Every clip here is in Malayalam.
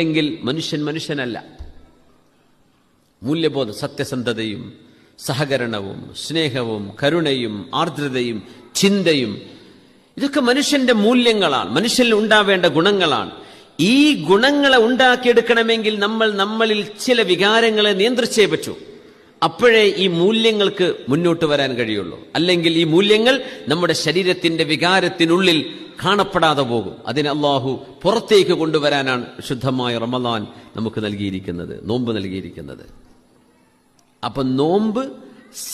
എങ്കിൽ മനുഷ്യൻ മനുഷ്യനല്ല. മൂല്യബോധം, സത്യസന്ധതയും സഹകരണവും സ്നേഹവും കരുണയും ആർദ്രതയും ചിന്തയും ഇതൊക്കെ മനുഷ്യന്റെ മൂല്യങ്ങളാണ്, മനുഷ്യനിൽ ഉണ്ടാവേണ്ട ഗുണങ്ങളാണ്. ഈ ഗുണങ്ങളെ ഉണ്ടാക്കിയെടുക്കണമെങ്കിൽ നമ്മൾ നമ്മളിൽ ചില വികാരങ്ങളെ നിയന്ത്രിച്ചേ പറ്റൂ. അപ്പോഴേ ഈ മൂല്യങ്ങൾക്ക് മുന്നോട്ട് വരാൻ കഴിയുള്ളൂ. അല്ലെങ്കിൽ ഈ മൂല്യങ്ങൾ നമ്മുടെ ശരീരത്തിന്റെ വികാരത്തിനുള്ളിൽ കാണപ്പെടാതെ പോകും. അതിന് അള്ളാഹു പുറത്തേക്ക് കൊണ്ടുവരാനാണ് ശുദ്ധമായ റമദാൻ നമുക്ക് നൽകിയിരിക്കുന്നത്, നോമ്പ് നൽകിയിരിക്കുന്നത്. അപ്പൊ നോമ്പ്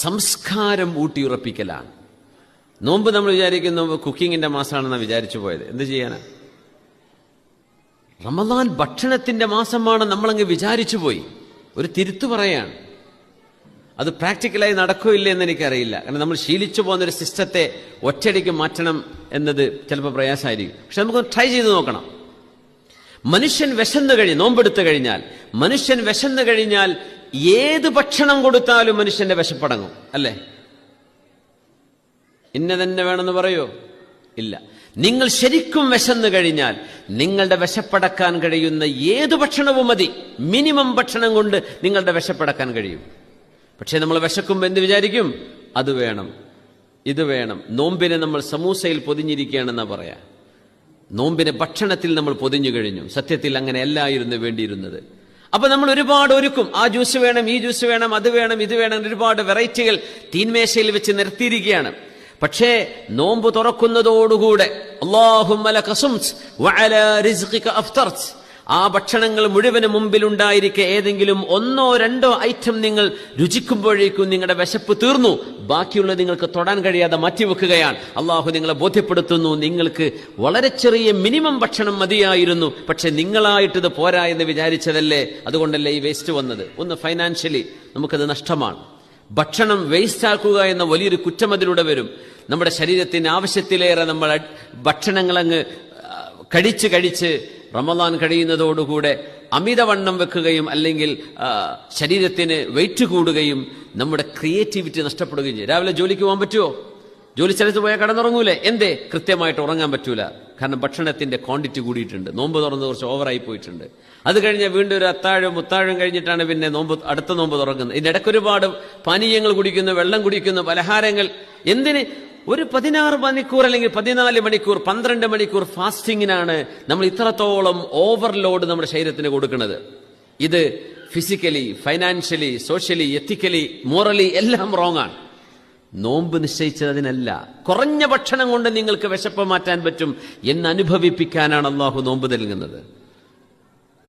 സംസ്കാരം ഊട്ടിയുറപ്പിക്കലാണ്. നോമ്പ് നമ്മൾ വിചാരിക്കുന്നു കുക്കിങ്ങിന്റെ മാസമാണെന്നാണ് വിചാരിച്ചു പോയത്. എന്ത് ചെയ്യാനാ? റമദാൻ ഭക്ഷണത്തിന്റെ മാസമാണ് നമ്മളങ്ങ് വിചാരിച്ചു പോയി. ഒരു തിരുത്തു പറയാണ്. അത് പ്രാക്ടിക്കലായി നടക്കോ ഇല്ല എന്ന് എനിക്കറിയില്ല. കാരണം നമ്മൾ ശീലിച്ചു പോകുന്നൊരു സിസ്റ്റത്തെ ഒറ്റയടിക്ക് മാറ്റണം എന്നത് ചിലപ്പോൾ പ്രയാസമായിരിക്കും. പക്ഷെ നമുക്ക് ട്രൈ ചെയ്ത് നോക്കണം. മനുഷ്യൻ വിശന്നു നോമ്പെടുത്തു കഴിഞ്ഞാൽ, മനുഷ്യൻ വിശന്നു കഴിഞ്ഞാൽ ഏത് ഭക്ഷണം കൊടുത്താലും മനുഷ്യന്റെ വിശപ്പടങ്ങും. അല്ലേ? ഇന്ന തന്നെ വേണമെന്ന് പറയോ? ഇല്ല. നിങ്ങൾ ശരിക്കും വിശന്നു കഴിഞ്ഞാൽ നിങ്ങളുടെ വിശപ്പടക്കാൻ കഴിയുന്ന ഏത് ഭക്ഷണവും മതി. മിനിമം ഭക്ഷണം കൊണ്ട് നിങ്ങളുടെ വിശപ്പടക്കാൻ കഴിയും. പക്ഷെ നമ്മൾ വിശക്കുമ്പോൾ എന്ത് വിചാരിക്കും? അത് വേണം, ഇത് വേണം. നോമ്പിനെ നമ്മൾ സമൂസയിൽ പൊതിഞ്ഞിരിക്കുകയാണെന്നാ പറയാ. നോമ്പിനെ ഭക്ഷണത്തിൽ നമ്മൾ പൊതിഞ്ഞു കഴിഞ്ഞു. സത്യത്തിൽ അങ്ങനെ അല്ലായിരുന്നു വേണ്ടിയിരുന്നത്. അപ്പൊ നമ്മൾ ഒരുപാട് ഒരുക്കും. ആ ജ്യൂസ് വേണം, ഈ ജ്യൂസ് വേണം, അത് വേണം, ഇത് വേണം, ഒരുപാട് വെറൈറ്റികൾ തീന്മേശയിൽ വെച്ച് നിർത്തിയിരിക്കുകയാണ്. പക്ഷേ നോമ്പ് തുറക്കുന്നതോടുകൂടെ അല്ലാഹുമ്മ ലക സുംത് വഅലാ റിസ്ഖിക അഫ്തർത്, ആ ഭക്ഷണങ്ങൾ മുഴുവനും മുമ്പിലുണ്ടായിരിക്കെ ഏതെങ്കിലും ഒന്നോ രണ്ടോ ഐറ്റം നിങ്ങൾ രുചിക്കുമ്പോഴേക്കും നിങ്ങളുടെ വിശപ്പ് തീർന്നു. ബാക്കിയുള്ളത് നിങ്ങൾക്ക് തൊടാൻ കഴിയാതെ മാറ്റിവെക്കുകയാണ്. അള്ളാഹു നിങ്ങളെ ബോധ്യപ്പെടുത്തുന്നു, നിങ്ങൾക്ക് വളരെ ചെറിയ മിനിമം ഭക്ഷണം മതിയായിരുന്നു, പക്ഷെ നിങ്ങളായിട്ടിത് പോരാ എന്ന് വിചാരിച്ചതല്ലേ, അതുകൊണ്ടല്ലേ ഈ വേസ്റ്റ് വന്നത്. ഒന്ന് ഫൈനാൻഷ്യലി നമുക്കത് നഷ്ടമാണ്. ഭക്ഷണം വേസ്റ്റ് ആക്കുക എന്ന വലിയൊരു കുറ്റം അതിലൂടെ വരും. നമ്മുടെ ശരീരത്തിന് ആവശ്യത്തിലേറെ നമ്മൾ ഭക്ഷണങ്ങളങ്ങ് കഴിച്ച് റമദാൻ കഴിയുന്നതോടുകൂടെ അമിതവണ്ണം വെക്കുകയും അല്ലെങ്കിൽ ശരീരത്തിന് വെയിറ്റ് കൂടുകയും നമ്മുടെ ക്രിയേറ്റിവിറ്റി നഷ്ടപ്പെടുകയും ചെയ്യും. രാവിലെ ജോലിക്ക് പോകാൻ പറ്റുമോ? ജോലി സ്ഥലത്ത് പോയാൽ കടന്നുറങ്ങൂലേ? എന്തേ? കൃത്യമായിട്ട് ഉറങ്ങാൻ പറ്റൂല. കാരണം ഭക്ഷണത്തിന്റെ ക്വാണ്ടിറ്റി കൂടിയിട്ടുണ്ട്. നോമ്പ് തുറന്ന് കുറച്ച് ഓവറായി പോയിട്ടുണ്ട്. അത് കഴിഞ്ഞ് വീണ്ടും ഒരു മുത്താഴം കഴിഞ്ഞിട്ടാണ് പിന്നെ അടുത്ത നോമ്പ് തുറക്കുന്നത്. ഇതിനിടയ്ക്ക് ഒരുപാട് പാനീയങ്ങൾ കുടിക്കുന്നു, വെള്ളം കുടിക്കുന്നു, പലഹാരങ്ങൾ. എന്തിന്? ഒരു 16 മണിക്കൂർ അല്ലെങ്കിൽ 14 മണിക്കൂർ 12 മണിക്കൂർ ഫാസ്റ്റിങ്ങിനാണ് നമ്മൾ ഇത്രത്തോളം ഓവർലോഡ് നമ്മുടെ ശരീരത്തിന് കൊടുക്കുന്നത്. ഇത് physically, financially, socially, ethically, morally എല്ലാം റോങ് ആണ്. നോമ്പ് നിശ്ചയിച്ചതിനല്ല. കുറഞ്ഞ ഭക്ഷണം കൊണ്ട് നിങ്ങൾക്ക് വിശപ്പ് മാറ്റാൻ പറ്റും എന്ന് അനുഭവിപ്പിക്കാനാണ് അള്ളാഹു നോമ്പ് നൽകുന്നത്.